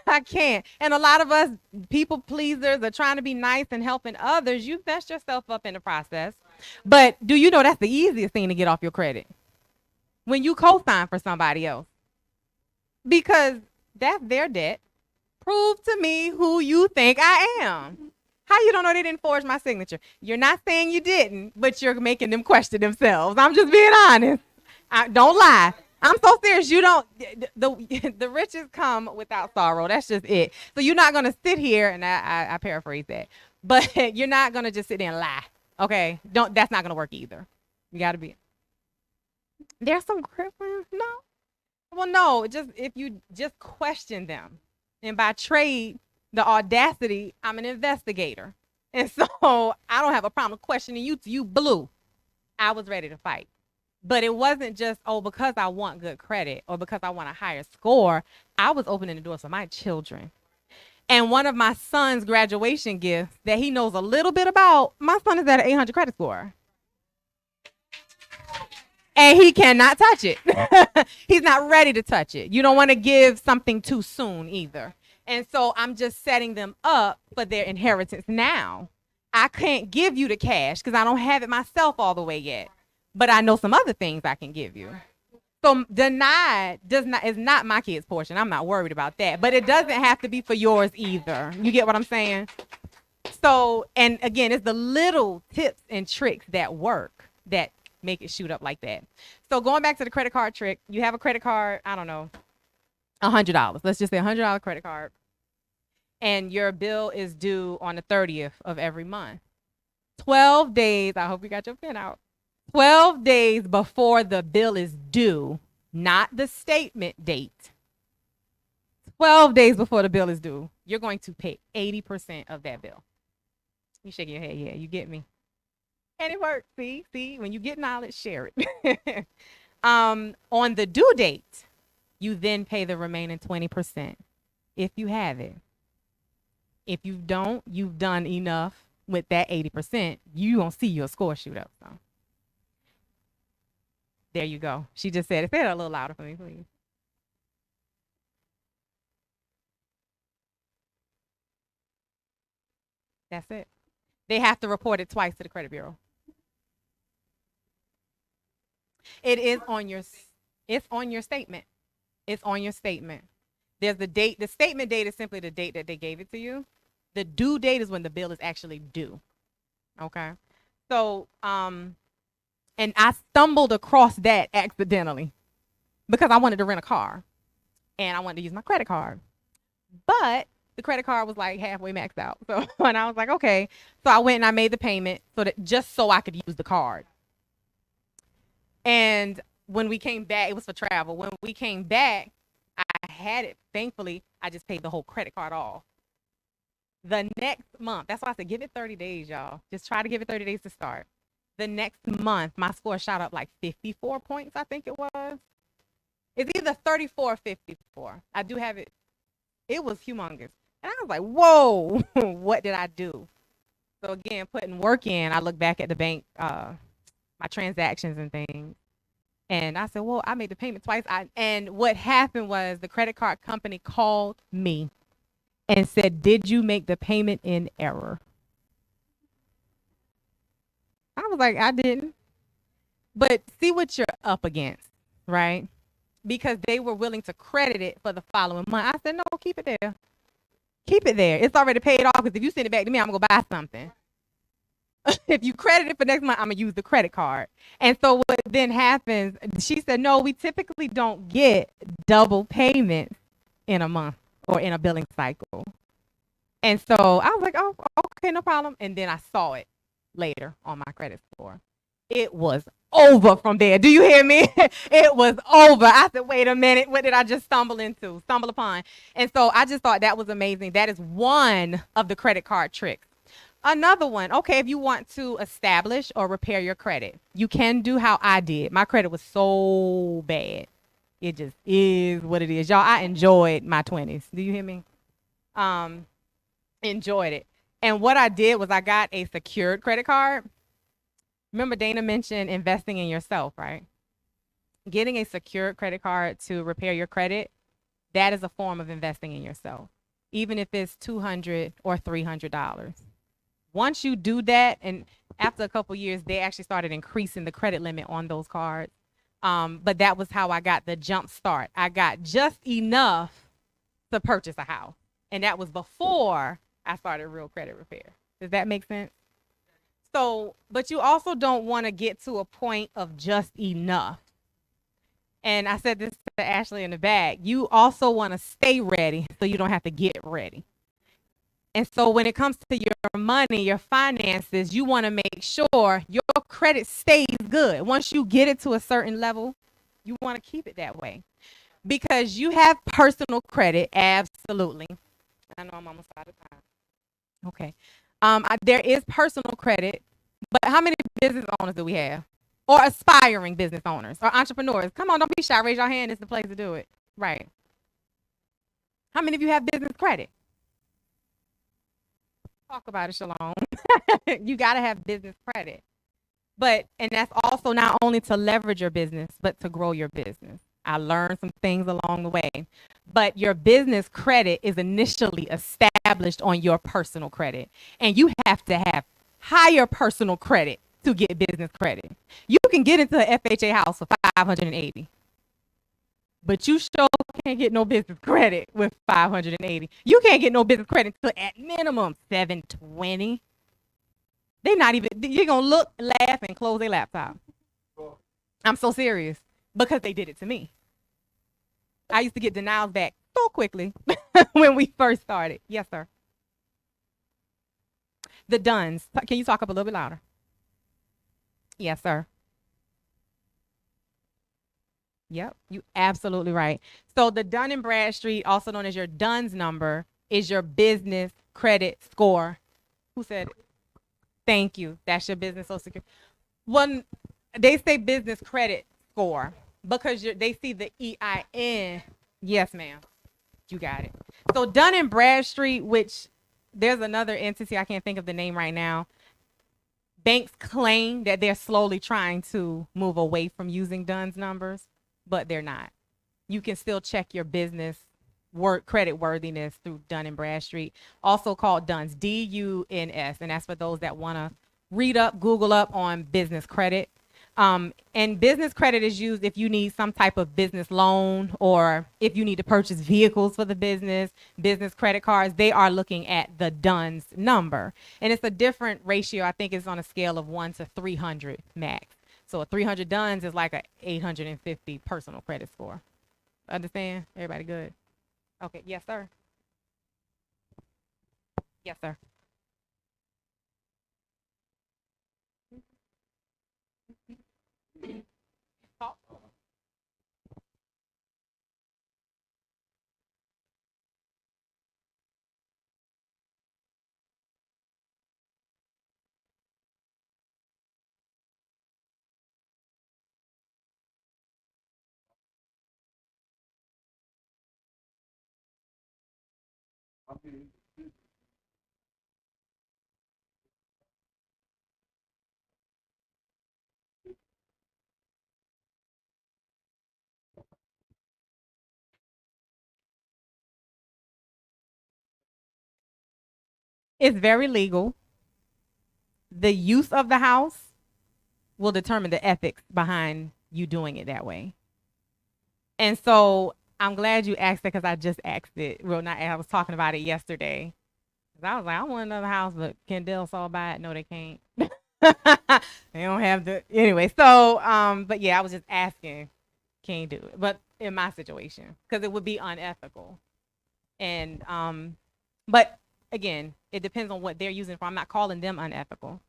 I can't. And a lot of us people pleasers are trying to be nice and helping others. You messed yourself up in the process. But do you know that's the easiest thing to get off your credit? When you co-sign for somebody else. Because that's their debt. Prove to me who you think I am. How you don't know they didn't forge my signature? You're not saying you didn't, but you're making them question themselves. I'm just being honest. Don't lie. I'm so serious. You don't. The riches come without sorrow. That's just it. So you're not gonna sit here, and I paraphrase that, but you're not gonna just sit there and lie. Okay? Don't. That's not gonna work either. You gotta be. There's some no. Well, no. Just if you just question them, and by trade, the audacity, I'm an investigator, and so I don't have a problem questioning you. To you, blue. I was ready to fight. But it wasn't just, oh, because I want good credit or because I want a higher score. I was opening the doors for my children. And one of my son's graduation gifts that he knows a little bit about, my son is at an 800 credit score. And he cannot touch it. He's not ready to touch it. You don't want to give something too soon either. And so I'm just setting them up for their inheritance now. I can't give you the cash because I don't have it myself all the way yet. But I know some other things I can give you. So denied is not my kid's portion. I'm not worried about that. But it doesn't have to be for yours either. You get what I'm saying? So, and again, it's the little tips and tricks that work that make it shoot up like that. So going back to the credit card trick, you have a credit card, I don't know, $100. Let's just say $100 credit card. And your bill is due on the 30th of every month. 12 days, I hope you got your pen out. 12 days before the bill is due, not the statement date. 12 days before the bill is due, you're going to pay 80% of that bill. You shaking your head, yeah, you get me. And it works, see, when you get knowledge, share it. On the due date, you then pay the remaining 20% if you have it. If you don't, you've done enough with that 80%, you gonna see your score shoot up, so. There you go. She just said it. Say it a little louder for me, please. That's it. They have to report it twice to the credit bureau. It is on your, it's on your statement. It's on your statement. There's the date. The statement date is simply the date that they gave it to you. The due date is when the bill is actually due. Okay. So, and I stumbled across that accidentally because I wanted to rent a car and I wanted to use my credit card. But the credit card was like halfway maxed out. So and I was like, okay. So I went and I made the payment so that just so I could use the card. And when we came back, it was for travel. When we came back, I had it. Thankfully, I just paid the whole credit card off. The next month, that's why I said give it 30 days, y'all. Just try to give it 30 days to start. The next month, my score shot up like 54 points, I think it was. It's either 34 or 54. I do have it. It was humongous. And I was like, whoa, what did I do? So again, putting work in, I look back at the bank, my transactions and things. And I said, well, I made the payment twice. And what happened was the credit card company called me and said, did you make the payment in error? I was like, I didn't. But see what you're up against, right? Because they were willing to credit it for the following month. I said, no, keep it there. Keep it there. It's already paid off because if you send it back to me, I'm going to go buy something. If you credit it for next month, I'm going to use the credit card. And so what then happens, she said, no, we typically don't get double payments in a month or in a billing cycle. And so I was like, oh, okay, no problem. And then I saw it later on my credit score. It was over from there. Do you hear me? It was over. I said, wait a minute. What did I just stumble upon? And so I just thought that was amazing. That is one of the credit card tricks. Another one, okay, if you want to establish or repair your credit, you can do how I did. My credit was so bad. It just is what it is. Y'all, I enjoyed my 20s. Do you hear me? Enjoyed it. And what I did was I got a secured credit card. Remember Dana mentioned investing in yourself, right? Getting a secured credit card to repair your credit, that is a form of investing in yourself, even if it's $200 or $300. Once you do that, and after a couple years, they actually started increasing the credit limit on those cards. But that was how I got the jump start. I got just enough to purchase a house. And that was before I started Real Credit Repair. Does that make sense? So, but you also don't want to get to a point of just enough. And I said this to Ashley in the back. You also want to stay ready so you don't have to get ready. And so when it comes to your money, your finances, you want to make sure your credit stays good. Once you get it to a certain level, you want to keep it that way. Because you have personal credit, absolutely. I know I'm almost out of time. Okay. There is personal credit, but how many business owners do we have? Or aspiring business owners or entrepreneurs? Come on, don't be shy. Raise your hand. It's the place to do it. Right. How many of you have business credit? Talk about it, Shalom. You got to have business credit. And that's also not only to leverage your business, but to grow your business. I learned some things along the way. But your business credit is initially established on your personal credit. And you have to have higher personal credit to get business credit. You can get into an FHA house for 580. But you sure can't get no business credit with 580. You can't get no business credit until at minimum 720. They're not even, you're going to look, laugh, and close their laptop. I'm so serious because they did it to me. I used to get denials back so quickly when we first started. Yes, sir. The Duns. Can you talk up a little bit louder? Yes, sir. Yep, you absolutely right. So the Dun & Bradstreet, also known as your Duns number, is your business credit score. Who said it? Thank you. That's your business social security. When they say business credit score because they see the EIN. Yes, ma'am. You got it. So Dun & Bradstreet, which there's another entity, I can't think of the name right now. Banks claim that they're slowly trying to move away from using Duns numbers, but they're not. You can still check your business credit worthiness through Dun & Bradstreet, also called Duns, DUNS, and that's for those that want to read up, Google up on business credit. And business credit is used if you need some type of business loan or if you need to purchase vehicles for the business credit cards. They are looking at the Duns number. And it's a different ratio. I think it's on a scale of 1 to 300 max. So a 300 Duns is like a 850 personal credit score. Understand? Everybody good? Okay. Yes, sir. Yes, sir. Talk. It's very legal. The use of the house will determine the ethics behind you doing it that way. And so I'm glad you asked it because I just asked it. Well, not I was talking about it yesterday. 'Cause I was like, I want another house, but can Dell Saw buy it? No, they can't. They don't have the anyway. So, but yeah, I was just asking, can you do it? But in my situation, because it would be unethical. And but again, it depends on what they're using for. I'm not calling them unethical.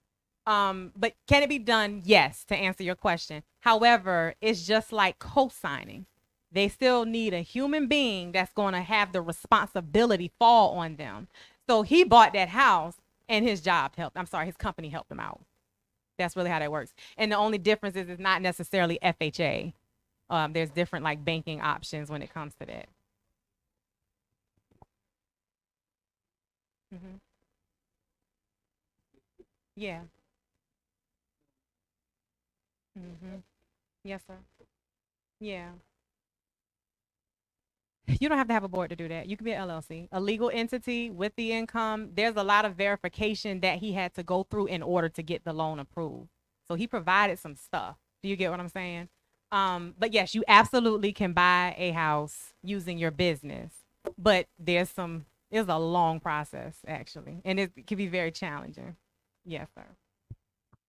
But can it be done? Yes, to answer your question. However, it's just like co-signing. They still need a human being that's going to have the responsibility fall on them. So he bought that house and his company helped him out. That's really how that works. And the only difference is it's not necessarily FHA. There's different like banking options when it comes to that. Hmm. Yeah. Hmm. Yes, sir. Yeah. You don't have to have a board to do that. You can be an LLC, a legal entity with the income. There's a lot of verification that he had to go through in order to get the loan approved. So he provided some stuff. Do you get what I'm saying? But yes, you absolutely can buy a house using your business, but there's some It's a long process, actually, and it can be very challenging. Yes, sir.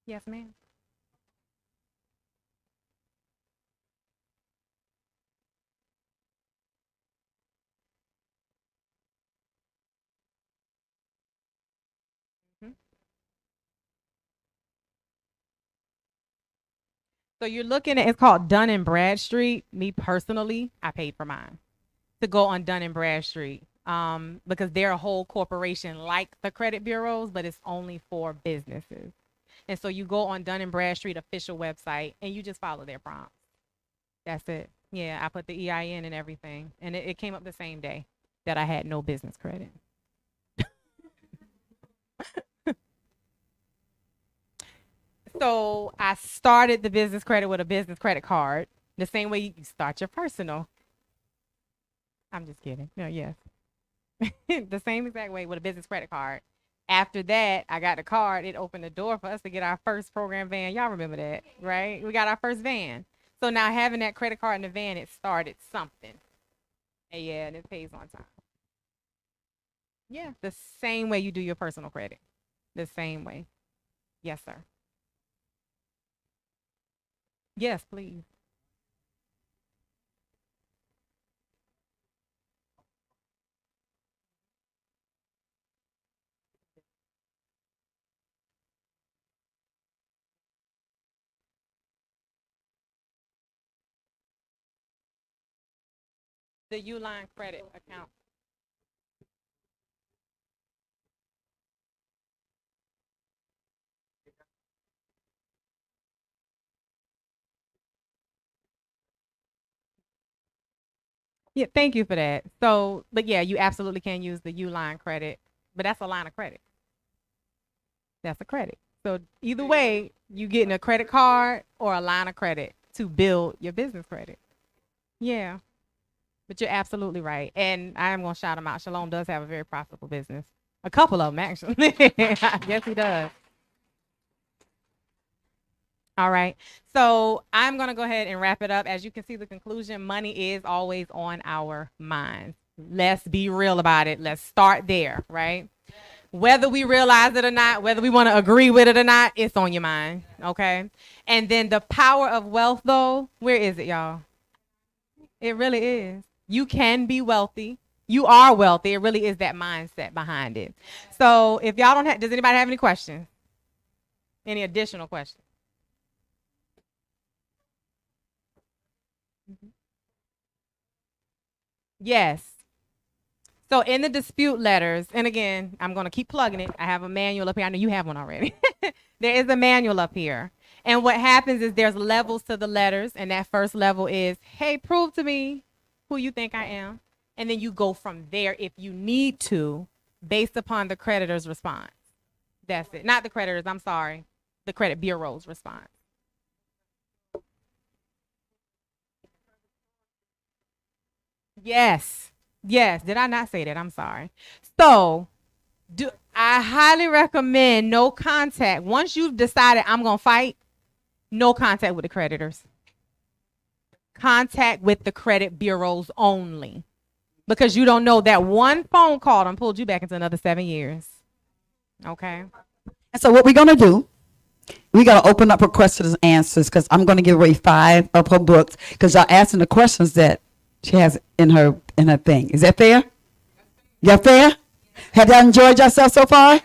Yes, ma'am. Mhm. So you're looking at, it's called Dun and Bradstreet. Me personally, I paid for mine to go on Dun and Bradstreet, because they're a whole corporation like the credit bureaus, but it's only for businesses. And so you go on Dun and Bradstreet official website and you just follow their prompts. That's it. Yeah, I put the EIN and everything, and it came up the same day that I had no business credit. So I started the business credit with a business credit card, the same way you start your personal. I'm just kidding. No, yes. The same exact way with a business credit card. After that, I got the card. It opened the door for us to get our first program van. Y'all remember that, right? We got our first van. So now having that credit card in the van, it started something. And yeah, and it pays on time. Yeah, the same way you do your personal credit. The same way. Yes, sir. Yes, please. The Uline credit account. Yeah, thank you for that. So, but yeah, you absolutely can use the Uline credit, but that's a line of credit. That's a credit. So either way, you getting a credit card or a line of credit to build your business credit. Yeah, but you're absolutely right. And I am gonna shout him out. Shalom does have a very profitable business. A couple of them actually. Yes, he does. All right. So I'm going to go ahead and wrap it up. As you can see, the conclusion, money is always on our minds. Let's be real about it. Let's start there, right? Whether we realize it or not, whether we want to agree with it or not, it's on your mind, okay? And then the power of wealth, though, where is it, y'all? It really is. You can be wealthy. You are wealthy. It really is that mindset behind it. So if y'all don't have, does anybody have any questions? Any additional questions? Yes. So in the dispute letters, and again, I'm going to keep plugging it. I have a manual up here. I know you have one already. There is a manual up here. And what happens is there's levels to the letters. And that first level is, hey, prove to me who you think I am. And then you go from there if you need to, based upon the creditor's response. That's it. Not the creditors, I'm sorry. The credit bureau's response. Yes. Yes. Did I not say that? I'm sorry. So, do I highly recommend no contact. Once you've decided I'm going to fight, no contact with the creditors. Contact with the credit bureaus only. Because you don't know that one phone call done pulled you back into another 7 years. Okay.
And so what we're going to do, we got to open up for questions and answers because I'm going to give away 5 of her books because y'all asking the questions that she has in her thing. Is that fair? Yeah, fair? Have y'all enjoyed yourself so far?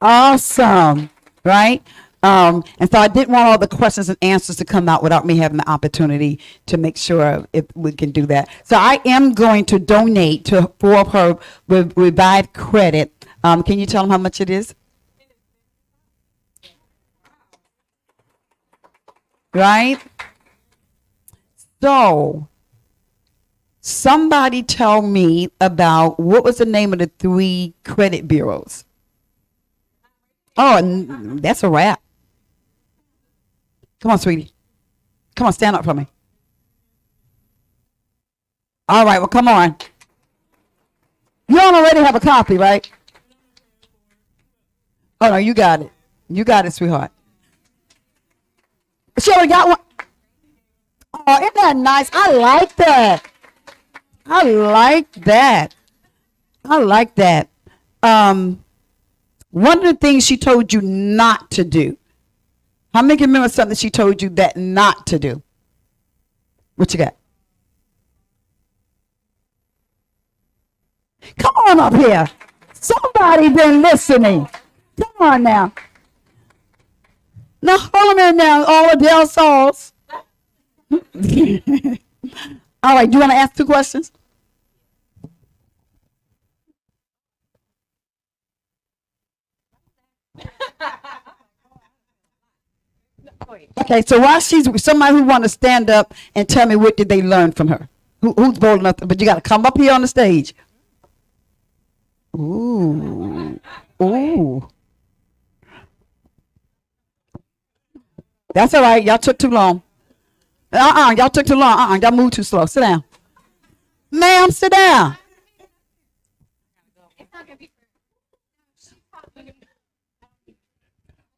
Awesome, right? And so I didn't want all the questions and answers to come out without me having the opportunity to make sure if we can do that. So I am going to donate to 4 of her revived credit. Can you tell them how much it is? Right? So somebody tell me about what was the name of the 3 credit bureaus? Oh, that's a wrap. Come on, sweetie. Come on, stand up for me. All right, well, come on. You don't already have a copy, right? Oh, no, you got it. You got it, sweetheart. She already got one. Oh, isn't that nice? I like that. I like that. I like that. One of the things she told you not to do. How many can remember something she told you that not to do? What you got? Come on up here. Somebody been listening. Come on now. Now hold on now, all of their souls. All right, do you want to ask 2 questions? Okay, so while she's somebody who want to stand up and tell me what did they learn from her. Who's bold enough? But you got to come up here on the stage. Ooh, ooh. That's all right. Y'all took too long. Y'all took too long. Y'all moved too slow. Sit down. Ma'am, sit down.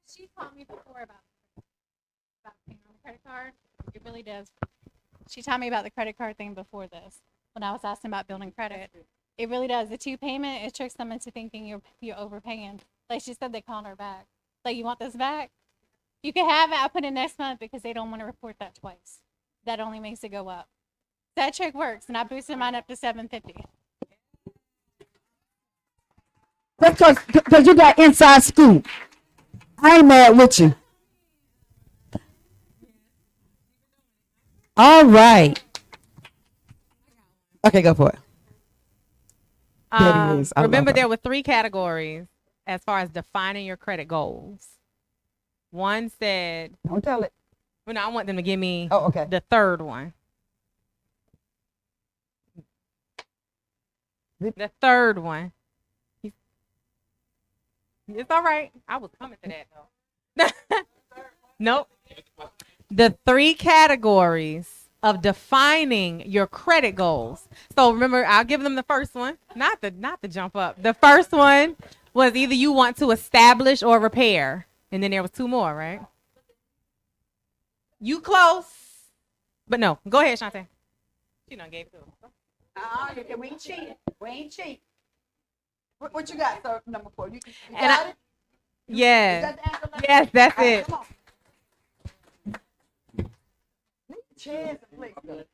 She taught me before about paying on the credit card. It really does. She taught me about the credit card thing before this when I was asking about building credit. It really does. The 2 payment, it tricks them into thinking you're overpaying. Like she said, they called her back. Like, you want this back? You can have it. I'll put it next month because they don't want to report that twice. That only makes it go up. That trick works, and I boosted mine up to $750.
That's because you got inside scoop. I ain't mad with you. All right. Okay, go for it. There it is. I love
Remember,
her.
there were 3 categories as far as defining your credit goals. One said,
Don't tell it.
well, no, I want them to give me
Oh, okay.
the third one. The third one. It's all right. I was coming to that, though. Nope. The 3 categories of defining your credit goals. So remember, I'll give them the first one, not the jump up. The first one was either you want to establish or repair, and then there was 2 more, right? You close, but no. Go ahead, Shantae. She done gave it to him.
We ain't cheating. We ain't cheating. What you got, sir? Number 4. You
And
got it?
Yeah.
Is that the answer?
Yes, that's
All right,
it.
come on. Chairs and plates, though.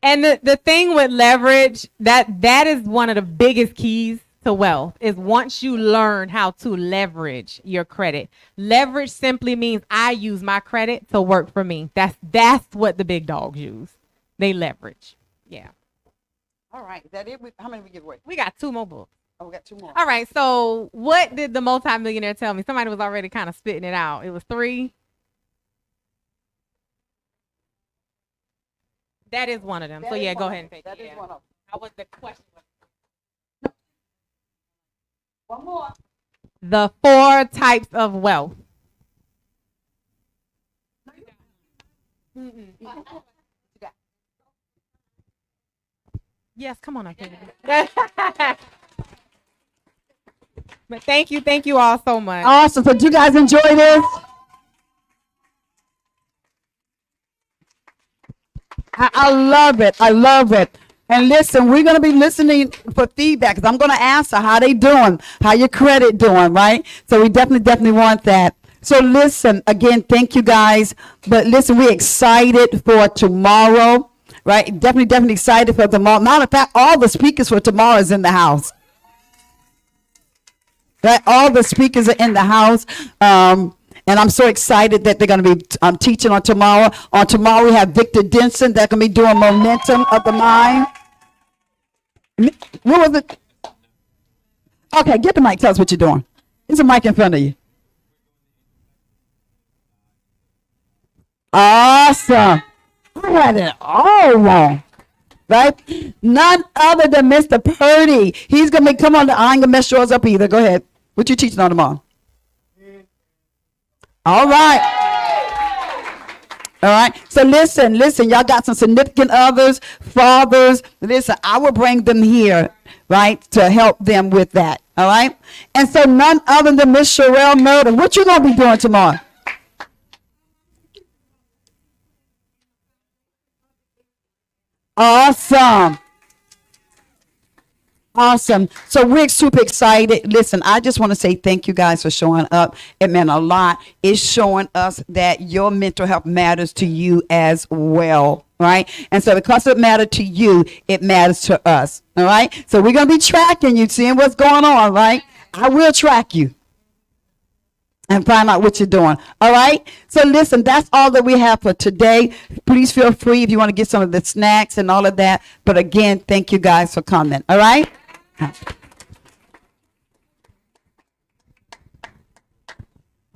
And the thing with leverage, that is one of the biggest keys to wealth, is once you learn how to leverage your credit. Leverage simply means I use my credit to work for me. That's what the big dogs use. They leverage. Yeah.
All right. Is that it? How many we give away?
We got 2 more books.
Oh, we got 2 more.
All right. So what did the multimillionaire tell me? Somebody was already kind of spitting it out. It was 3. That is one of them.
That
So
is
yeah,
one
go
of
ahead and
them.
take
That
it.
is
Yeah.
one of them.
How was the question?
One more.
The 4 types of wealth. Mm-mm. Yes, come on up here. But thank you all so much.
Awesome. So, did you guys enjoy this? I love it. I love it. And listen, we're going to be listening for feedback because I'm going to ask her how they doing, how your credit doing, right? So we definitely want that. So listen, again, thank you guys. But listen, we're excited for tomorrow, right? Definitely excited for tomorrow. Matter of fact, all the speakers for tomorrow is in the house. Right? All the speakers are in the house. And I'm so excited that they're going to be teaching on tomorrow. On tomorrow, we have Victor Denson that's going to be doing Momentum of the Mind. What was it? Okay, get the mic. Tell us what you're doing. There's a mic in front of you. Awesome. I had it all wrong. Right? None other than Mr. Purdy. He's going to be, come on, I ain't going to mess yours up either. Go ahead. What you teaching on tomorrow? All right. All right. So listen, y'all got some significant others, fathers. Listen, I will bring them here, right, to help them with that. All right. And so none other than Miss Sherelle Murder. What you going to be doing tomorrow? Awesome. Awesome. So we're super excited. Listen, I just want to say thank you guys for showing up. It meant a lot. It's showing us that your mental health matters to you as well, right? And so because it mattered to you, it matters to us, all right? So we're going to be tracking you, seeing what's going on, right? I will track you and find out what you're doing. All right. So listen, that's all that we have for today. Please feel free if you want to get some of the snacks and all of that. But again, thank you guys for coming. All right.